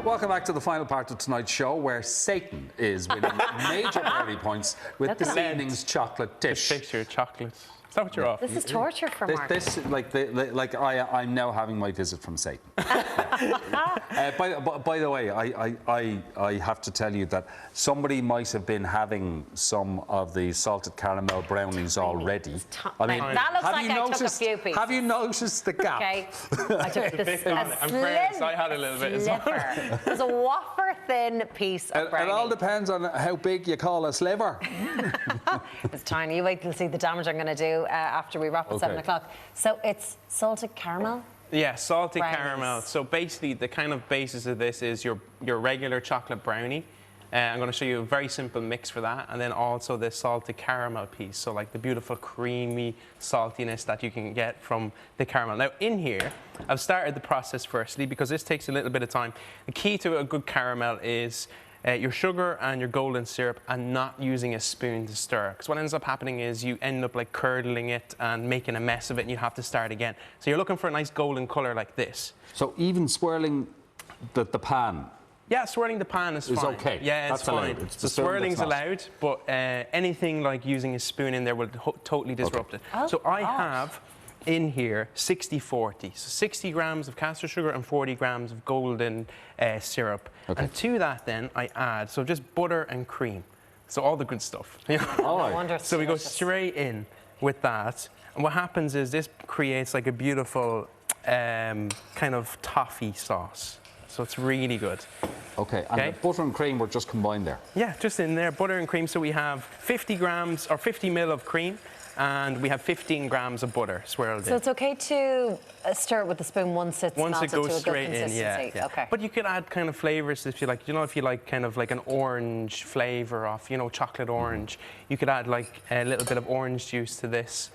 Welcome back to the final part of tonight's show, where Satan is winning major brownie points with this evening's chocolate dish. This picture of chocolates. Is that what you're off? This is torture for Mark. I'm now having my visit from Satan. By the way, I have to tell you that somebody might have been having some of the salted caramel brownies already. I mean, that looks like I took a few pieces. Have you noticed the gap? Okay, I took this I'm fairness, I had a little bit as well. There's a wafer thin piece of brownie. It all depends on how big you call a sliver. It's tiny. You wait till see the damage I'm going to do after we wrap at 7 o'clock. So it's salted caramel? Yeah, salted Brownies. caramel. So basically, the kind of basis of this is your regular chocolate brownie. I'm going to show you a very simple mix for that, and then also the salted caramel piece. So like the beautiful creamy saltiness that you can get from the caramel. Now in here, I've started the process firstly because this takes a little bit of time. The key to a good caramel is your sugar and your golden syrup, and not using a spoon to stir. Because what ends up happening is you end up like curdling it and making a mess of it, and you have to start again. So you're looking for a nice golden colour like this. So even swirling the pan. Yeah, swirling the pan is fine. Okay. Yeah, it's fine. So swirling's allowed, but anything like using a spoon in there will totally disrupt it. Oh, so I have in here 60-40. So 60 grams of caster sugar and 40 grams of golden syrup. Okay. And to that then I add, so just butter and cream. So all the good stuff. No wonder it's So we go delicious. straight in with that. And what happens is this creates like a beautiful kind of toffee sauce. So it's really good. Okay, and the butter and cream were just combined there? Yeah, just in there, butter and cream. So we have 50 grams or 50 ml of cream, and we have 15 grams of butter swirled in. So it's okay to stir it with the spoon once it's Once melted it goes to a good straight in, consistency. yeah. Okay. But you could add kind of flavors if you like. You know, if you like kind of like an orange flavor of, you know, chocolate orange, you could add like a little bit of orange juice to this,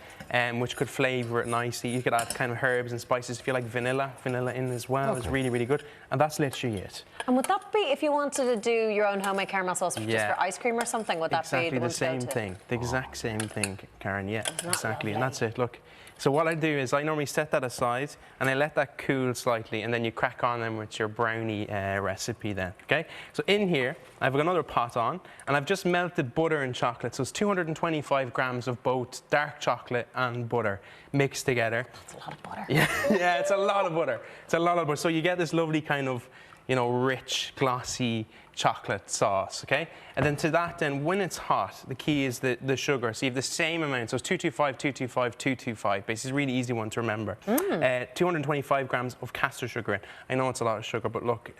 which could flavor it nicely. You could add kind of herbs and spices if you like vanilla in as well. It's really, really good. And that's literally it. And would that be if you wanted to do your own homemade caramel sauce just for ice cream or something? Would that exactly be the same thing? The exact same thing, Karen. Yeah, exactly. And that's it. Look. So what I do is I normally set that aside and I let that cool slightly, and then you crack on them with your brownie recipe then, okay? So in here, I've got another pot on, and I've just melted butter and chocolate. So it's 225 grams of both dark chocolate and butter mixed together. That's a lot of butter. Yeah, it's a lot of butter. It's a lot of butter. So you get this lovely kind of, you know, rich, glossy chocolate sauce, okay? And then to that then, when it's hot, the key is the sugar. So you have the same amount, so it's 225, 225, 225. It's a really easy one to remember. 225 grams of caster sugar in. I know it's a lot of sugar, but look,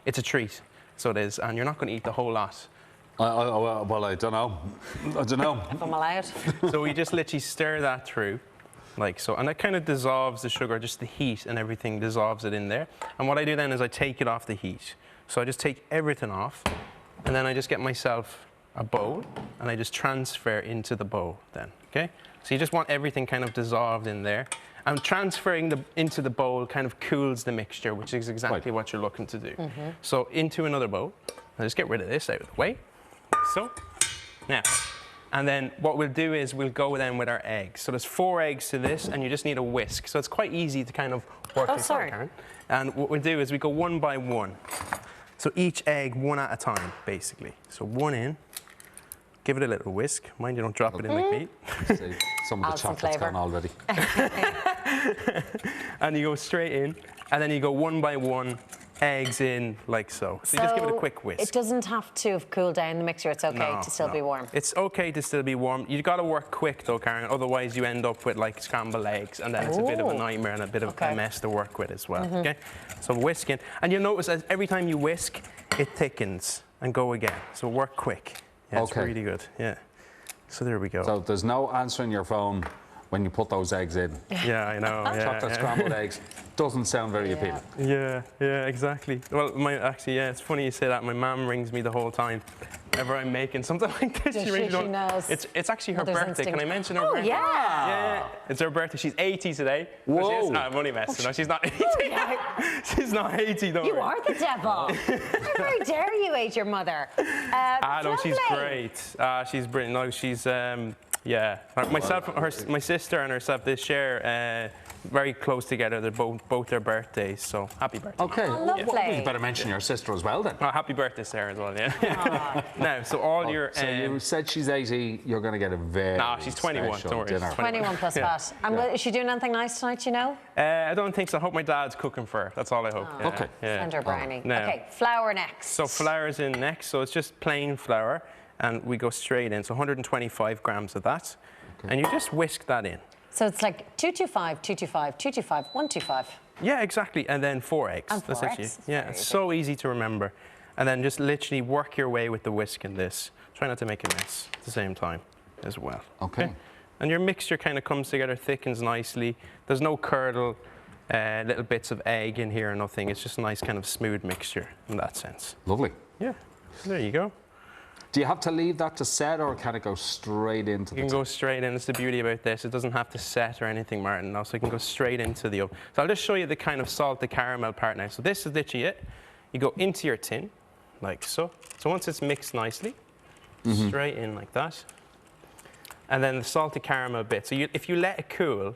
it's a treat. So it is, and you're not going to eat the whole lot. Well, I don't know. I don't know. If I'm allowed. So we just literally stir that through. Like so, and that kind of dissolves the sugar, just the heat and everything dissolves it in there. And what I do then is I take it off the heat. So I just take everything off, and then I just get myself a bowl, and I just transfer into the bowl then, okay? So you just want everything kind of dissolved in there. And transferring into the bowl kind of cools the mixture, which is exactly what you're looking to do. So into another bowl, I'll just get rid of this out of the way. So, now. And then what we'll do is we'll go then with our eggs. So there's 4 eggs to this, and you just need a whisk. So it's quite easy to kind of work this out, Karen. And what we'll do is we go one by one. So each egg one at a time, basically. So one in, give it a little whisk. Mind you don't drop it in like me. Some of the chocolate's gone already. And you go straight in, and then you go one by one, eggs in like so. So you just give it a quick whisk. It doesn't have to have cooled down the mixture. It's okay to still be warm. It's okay to still be warm. You've got to work quick though, Karen. Otherwise you end up with like scrambled eggs, and then it's a bit of a nightmare and a bit of a mess to work with as well. Okay. So whisking, and you'll notice that every time you whisk, it thickens and go again. So work quick. Yeah, it's really good. Yeah. So there we go. So there's no answering your phone when you put those eggs in. Yeah, I know. Chocolate scrambled eggs doesn't sound very appealing. Yeah, exactly. Well, it's funny you say that. My mum rings me the whole time. Whenever I'm making something like this, she rings me. Knows. It's actually her birthday. Can I mention her birthday? Yeah. It's her birthday. She's 80 today. Whoa. I'm only messing. No, she's not 80. She's not 80 though. You are the devil. How dare you age your mother? No, she's great. She's brilliant. No, she's Yeah. My sister and herself, they share very close together. They're both their birthdays, so happy birthday. Okay. Oh, lovely. Well, you better mention your sister as well then. Oh, happy birthday, Sarah, as well, yeah. Now, so all your... So you said she's 80, you're going to get a very No, she's 21, special don't worry. dinner. 21 plus that. And is she doing anything nice tonight, you know? I don't think so. I hope my dad's cooking for her. That's all I hope. Yeah, Okay. Yeah. Send her brownie. No. Okay, flour next. So flour's in next. So it's just plain flour, and we go straight in. So 125 grams of that. Okay. And you just whisk that in. So it's like 225, 225, 225, 125. Yeah, exactly. And then 4 eggs. And 4 actually, eggs. yeah, it's so easy to remember. And then just literally work your way with the whisk in this. Try not to make a mess at the same time as well. Okay. And your mixture kind of comes together, thickens nicely. There's no curdle, little bits of egg in here or nothing. It's just a nice kind of smooth mixture in that sense. Lovely. Yeah, there you go. Do you have to leave that to set, or can it go straight into the You can go straight in. It's the beauty about this. It doesn't have to set or anything, Martin. No, so you can go straight into the oven. So I'll just show you the kind of salted caramel part now. So this is literally it. You go into your tin, like so. So once it's mixed nicely, straight in like that. And then the salted caramel bit. So if you let it cool,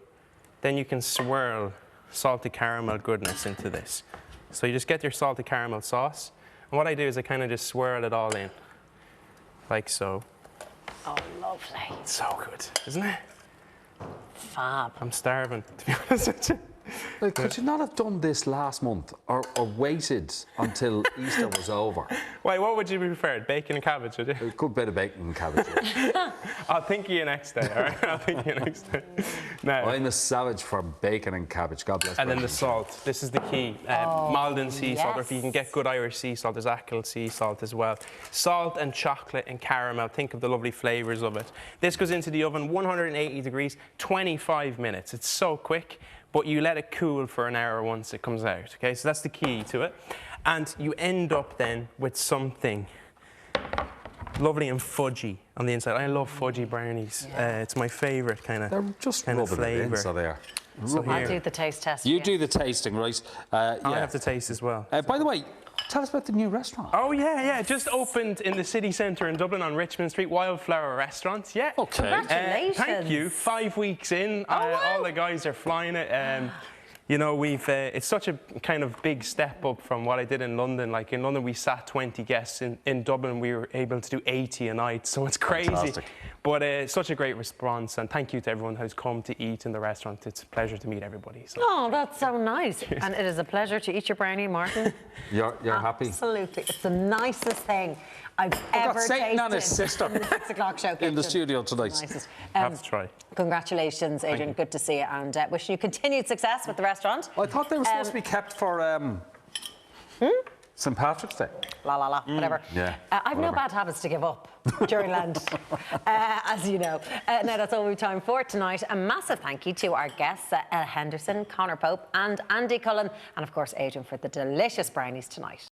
then you can swirl salted caramel goodness into this. So you just get your salted caramel sauce. And what I do is I kind of just swirl it all in. Like so. Oh, lovely. So good, isn't it? Fab. I'm starving, to be honest with you. Like, could you not have done this last month, or waited until Easter was over? Wait, what would you prefer? Bacon and cabbage, would you? A good bit of bacon and cabbage. I'll think of you next day, all right? I'll think of you next day. Now, I'm a savage for bacon and cabbage. God bless. and then the Britain. salt. This is the key. Malden sea salt, or if you can get good Irish sea salt, there's Achill sea salt as well. Salt and chocolate and caramel. Think of the lovely flavours of it. This goes into the oven, 180 degrees, 25 minutes. It's so quick, but you let it cool for an hour once it comes out, okay? So that's the key to it. And you end up then with something lovely and fudgy on the inside. I love fudgy brownies. Yeah. It's my favourite kind They're of just kind of rubbing it in, flavour. so they are. So I'll here, do the taste test. You for do the tasting, right? I Yeah. have to taste as well. By the way, tell us about the new restaurant. Oh, yeah, it just opened in the city centre in Dublin on Richmond Street, Wildflower Restaurant, yeah. Okay. Congratulations. Thank you. 5 weeks in, wow. all the guys are flying it. You know, it's such a kind of big step up from what I did in London. Like in London, we sat 20 guests. In Dublin, we were able to do 80 a night, so it's crazy. Fantastic. But such a great response, and thank you to everyone who's come to eat in the restaurant. It's a pleasure to meet everybody. So. Oh, that's so nice. And it is a pleasure to eat your brownie, Martin. You're happy? Absolutely. It's the nicest thing I've ever tasted. Satan and his sister in the 6 o'clock show in the kitchen. studio tonight. Nicest. Have to try. Congratulations, Adrian. Good to see you, and wishing you continued success with the restaurant. I thought they were supposed to be kept for St. Patrick's Day. La la la, whatever. Yeah, I've no whatever. bad habits to give up during Lent, as you know. Now that's all we've time for tonight. A massive thank you to our guests, Elle Henderson, Conor Pope and Andy Cullen, and of course Adrian for the delicious brownies tonight.